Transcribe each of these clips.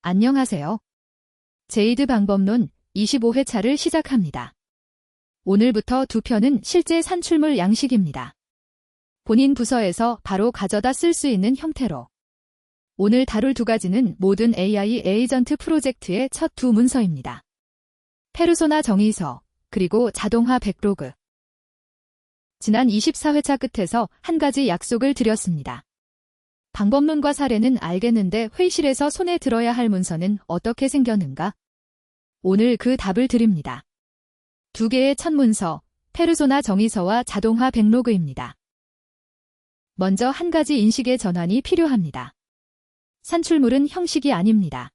안녕하세요. 제이드 방법론 25회차를 시작합니다. 오늘부터 두 편은 실제 산출물 양식입니다. 본인 부서에서 바로 가져다 쓸 수 있는 형태로. 오늘 다룰 두 가지는 모든 AI 에이전트 프로젝트의 첫 두 문서입니다. 페르소나 정의서, 그리고 자동화 백로그. 지난 24회차 끝에서 한 가지 약속을 드렸습니다. 방법론과 사례는 알겠는데 회의실에서 손에 들어야 할 문서는 어떻게 생겼는가? 오늘 그 답을 드립니다. 두 개의 첫 문서, 페르소나 정의서와 자동화 백로그입니다. 먼저 한 가지 인식의 전환이 필요합니다. 산출물은 형식이 아닙니다.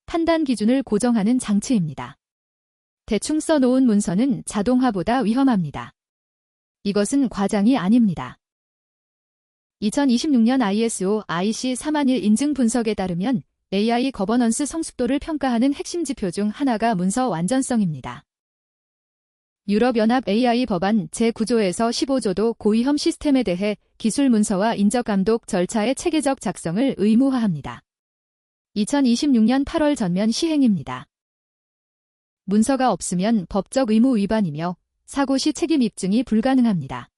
판단 기준을 고정하는 장치입니다. 대충 써놓은 문서는 자동화보다 위험합니다. 이것은 과장이 아닙니다. 2026년 ISO IC 40001 인증 분석에 따르면 AI 거버넌스 성숙도를 평가하는 핵심 지표 중 하나가 문서 완전성입니다. 유럽연합 AI 법안 제9조에서 15조도 고위험 시스템에 대해 기술 문서와 인적 감독 절차의 체계적 작성을 의무화합니다. 2026년 8월 전면 시행입니다. 문서가 없으면 법적 의무 위반이며 사고 시 책임 입증이 불가능합니다.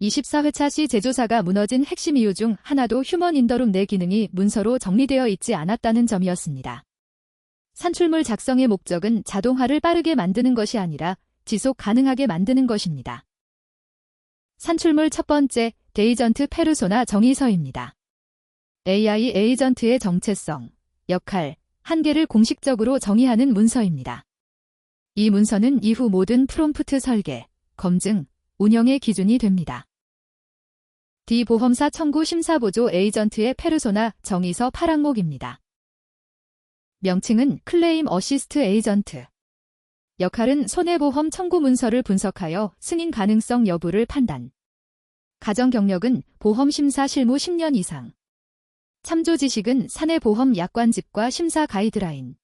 24회차 시 제조사가 무너진 핵심 이유 중 하나도 휴먼 인더룸 내 기능이 문서로 정리되어 있지 않았다는 점이었습니다. 산출물 작성의 목적은 자동화를 빠르게 만드는 것이 아니라 지속 가능하게 만드는 것입니다. 산출물 첫 번째, 에이전트 페르소나 정의서입니다. AI 에이전트의 정체성, 역할, 한계를 공식적으로 정의하는 문서입니다. 이 문서는 이후 모든 프롬프트 설계, 검증, 운영의 기준이 됩니다. 보험사 청구 심사보조 에이전트의 페르소나 정의서 8항목입니다. 명칭은 클레임 어시스트 에이전트. 역할은 손해보험 청구 문서를 분석하여 승인 가능성 여부를 판단. 가정 경력은 보험심사 실무 10년 이상. 참조 지식은 사내보험 약관집과 심사 가이드라인.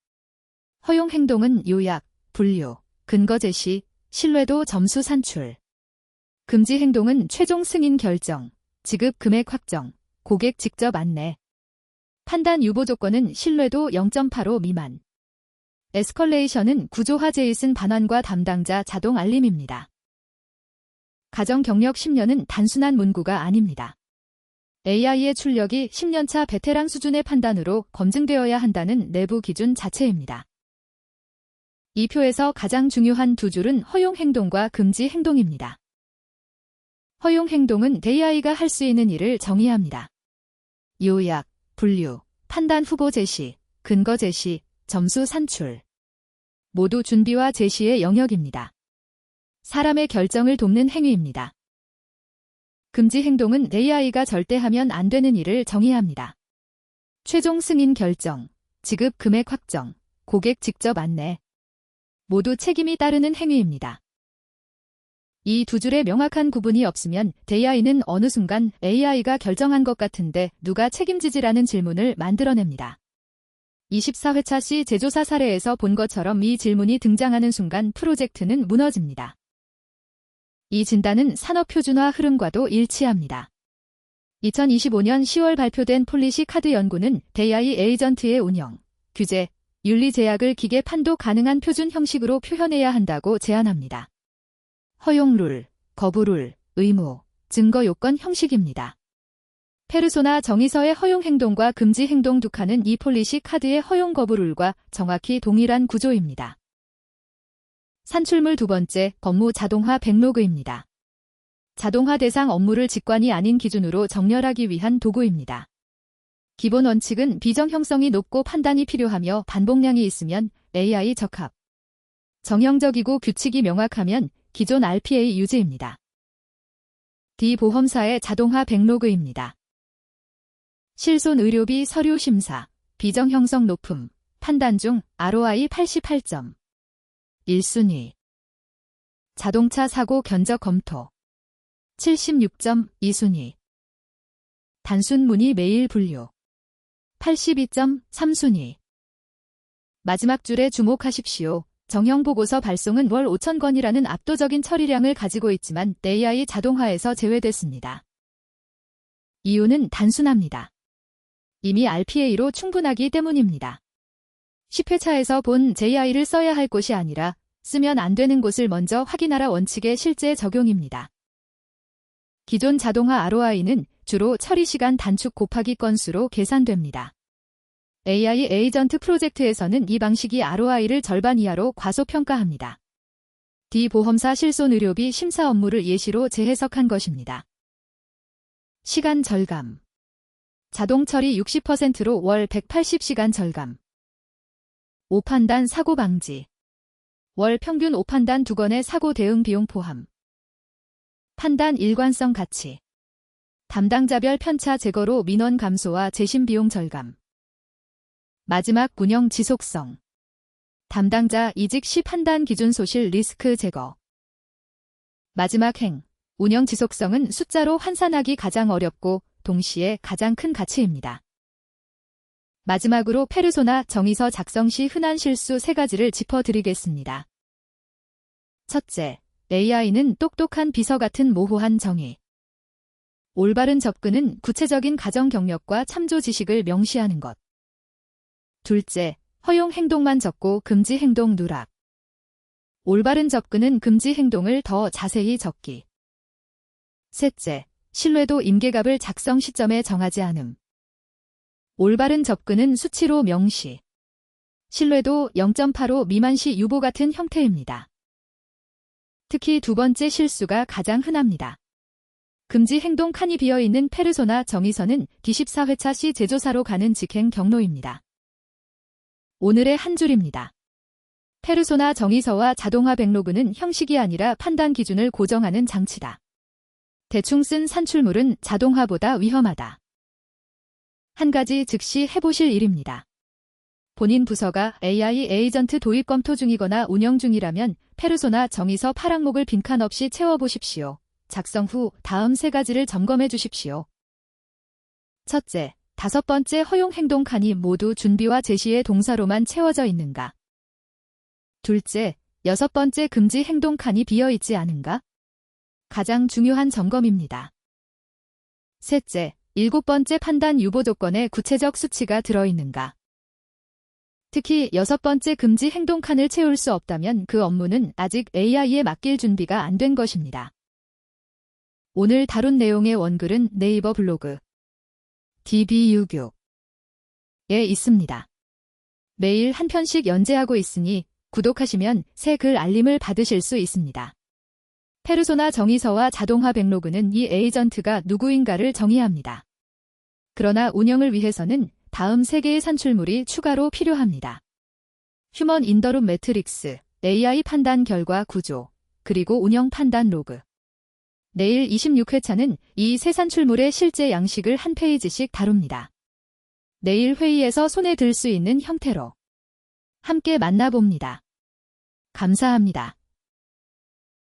허용 행동은 요약, 분류, 근거 제시, 신뢰도 점수 산출. 금지 행동은 최종 승인 결정, 지급 금액 확정, 고객 직접 안내. 판단 유보 조건은 신뢰도 0.85 미만. 에스컬레이션은 구조화 제이슨 반환과 담당자 자동 알림입니다. 가정 경력 10년은 단순한 문구가 아닙니다. AI의 출력이 10년차 베테랑 수준의 판단으로 검증되어야 한다는 내부 기준 자체입니다. 이 표에서 가장 중요한 두 줄은 허용 행동과 금지 행동입니다. 허용 행동은 AI가 할 수 있는 일을 정의합니다. 요약, 분류, 판단 후보 제시, 근거 제시, 점수 산출. 모두 준비와 제시의 영역입니다. 사람의 결정을 돕는 행위입니다. 금지 행동은 AI가 절대 하면 안 되는 일을 정의합니다. 최종 승인 결정, 지급 금액 확정, 고객 직접 안내. 모두 책임이 따르는 행위입니다. 이 두 줄의 명확한 구분이 없으면 AI는 어느 순간 AI가 결정한 것 같은데 누가 책임지지라는 질문을 만들어냅니다. 24회차 시 제조사 사례에서 본 것처럼 이 질문이 등장하는 순간 프로젝트는 무너집니다. 이 진단은 산업표준화 흐름과도 일치합니다. 2025년 10월 발표된 폴리시 카드 연구는 AI 에이전트의 운영, 규제, 윤리 제약을 기계 판독 가능한 표준 형식으로 표현해야 한다고 제안합니다. 허용 룰, 거부 룰, 의무, 증거 요건 형식입니다. 페르소나 정의서의 허용 행동과 금지 행동 두 칸은 이 폴리시 카드의 허용 거부 룰과 정확히 동일한 구조입니다. 산출물 두 번째, 업무 자동화 백로그입니다. 자동화 대상 업무를 직관이 아닌 기준으로 정렬하기 위한 도구입니다. 기본 원칙은 비정형성이 높고 판단이 필요하며 반복량이 있으면 AI 적합. 정형적이고 규칙이 명확하면 기존 RPA 유지입니다. 보험사의 자동화 백로그입니다. 실손 의료비 서류 심사, 비정형성 높음, 판단 중 ROI 88점. 1순위. 자동차 사고 견적 검토. 76점, 2순위. 단순 문의 메일 분류. 82점, 3순위. 마지막 줄에 주목하십시오. 정형보고서 발송은 월 5,000건이라는 압도적인 처리량을 가지고 있지만 AI 자동화에서 제외됐습니다. 이유는 단순합니다. 이미 RPA로 충분하기 때문입니다. 10회차에서 본 JI를 써야 할 곳이 아니라 쓰면 안 되는 곳을 먼저 확인하라 원칙의 실제 적용입니다. 기존 자동화 ROI는 주로 처리 시간 단축 곱하기 건수로 계산됩니다. AI 에이전트 프로젝트에서는 이 방식이 ROI를 절반 이하로 과소평가합니다. D 보험사 실손 의료비 심사 업무를 예시로 재해석한 것입니다. 시간 절감. 자동 처리 60%로 월 180시간 절감. 오판단 사고 방지. 월 평균 오판단 2건의 사고 대응 비용 포함. 판단 일관성 가치. 담당자별 편차 제거로 민원 감소와 재심 비용 절감. 마지막 운영 지속성. 담당자 이직 시 판단 기준 소실 리스크 제거. 마지막 행. 운영 지속성은 숫자로 환산하기 가장 어렵고 동시에 가장 큰 가치입니다. 마지막으로 페르소나 정의서 작성 시 흔한 실수 3가지를 짚어드리겠습니다. 첫째, AI는 똑똑한 비서 같은 모호한 정의. 올바른 접근은 구체적인 가정 경력과 참조 지식을 명시하는 것. 둘째, 허용 행동만 적고 금지 행동 누락. 올바른 접근은 금지 행동을 더 자세히 적기. 셋째, 신뢰도 임계값을 작성 시점에 정하지 않음. 올바른 접근은 수치로 명시. 신뢰도 0.85 미만 시 유보 같은 형태입니다. 특히 두 번째 실수가 가장 흔합니다. 금지 행동 칸이 비어있는 페르소나 정의서는 D14회차 시 제조사로 가는 직행 경로입니다. 오늘의 한 줄입니다. 페르소나 정의서와 자동화 백로그는 형식이 아니라 판단 기준을 고정하는 장치다. 대충 쓴 산출물은 자동화보다 위험하다. 한 가지 즉시 해보실 일입니다. 본인 부서가 AI 에이전트 도입 검토 중이거나 운영 중이라면 페르소나 정의서 파랑목을 빈칸 없이 채워보십시오. 작성 후 다음 3가지를 점검해 주십시오. 첫째, 5번째 허용 행동 칸이 모두 준비와 제시의 동사로만 채워져 있는가? 둘째, 6번째 금지 행동 칸이 비어있지 않은가? 가장 중요한 점검입니다. 셋째, 7번째 판단 유보 조건에 구체적 수치가 들어있는가? 특히 6번째 금지 행동 칸을 채울 수 없다면 그 업무는 아직 AI에 맡길 준비가 안 된 것입니다. 오늘 다룬 내용의 원글은 네이버 블로그 DB66에 있습니다. 매일 한 편씩 연재하고 있으니 구독하시면 새 글 알림을 받으실 수 있습니다. 페르소나 정의서와 자동화 백로그는 이 에이전트가 누구인가를 정의합니다. 그러나 운영을 위해서는 다음 3개의 산출물이 추가로 필요합니다. 휴먼 인더룸 매트릭스, AI 판단 결과 구조, 그리고 운영 판단 로그. 내일 26회차는 이 세 산출물의 실제 양식을 한 페이지씩 다룹니다. 내일 회의에서 손에 들 수 있는 형태로 함께 만나봅니다. 감사합니다.